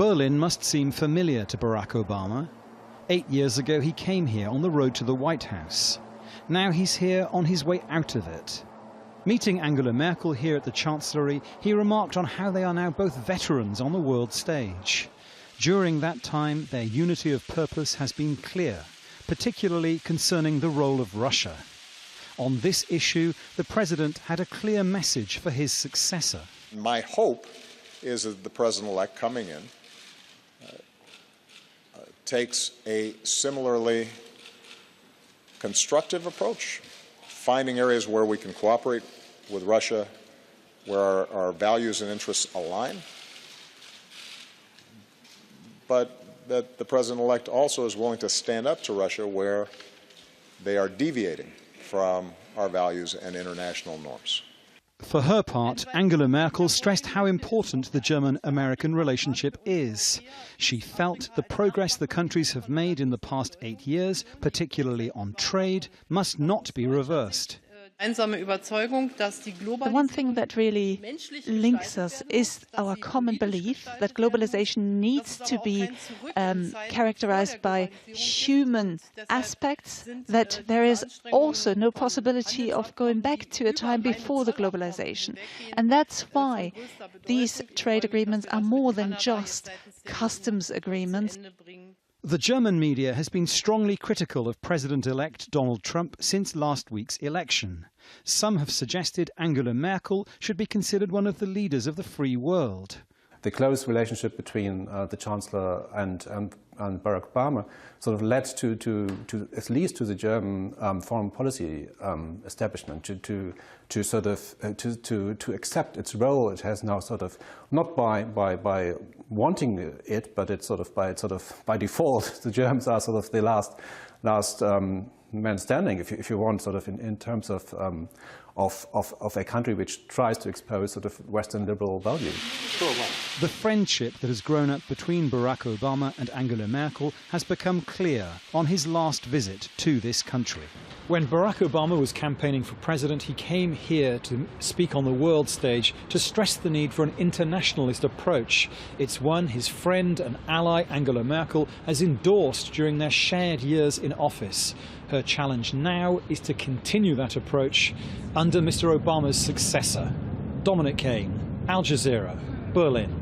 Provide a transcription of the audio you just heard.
Berlin must seem familiar to Barack Obama. 8 years ago, he came here on the road to the White House. Now he's here on his way out of it. Meeting Angela Merkel here at the Chancellery, he remarked on how they are now both veterans on the world stage. During that time, their unity of purpose has been clear, particularly concerning the role of Russia. On this issue, the President had a clear message for his successor. My hope is that the President-elect coming in takes a similarly constructive approach, finding areas where we can cooperate with Russia, where our values and interests align, but that the President-elect also is willing to stand up to Russia where they are deviating from our values and international norms. For her part, Angela Merkel stressed how important the German-American relationship is. She felt the progress the countries have made in the past 8 years, particularly on trade, must not be reversed. The one thing that really links us is our common belief that globalization needs to be characterized by human aspects, that there is also no possibility of going back to a time before the globalization. And that's why these trade agreements are more than just customs agreements. The German media has been strongly critical of President-elect Donald Trump since last week's election. Some have suggested Angela Merkel should be considered one of the leaders of the free world. The close relationship between the Chancellor and Barack Obama sort of led to at least to the German foreign policy establishment to accept its role. It has now sort of not by wanting it, but it's by default. The Germans are sort of the last man standing, if you want, sort of in terms of a country which tries to expose sort of Western liberal values. The friendship that has grown up between Barack Obama and Angela Merkel has become clear on his last visit to this country. When Barack Obama was campaigning for president, he came here to speak on the world stage to stress the need for an internationalist approach. It's one his friend and ally Angela Merkel has endorsed during their shared years in office. Her challenge now is to continue that approach under Mr. Obama's successor. Dominic Kane, Al Jazeera, Berlin.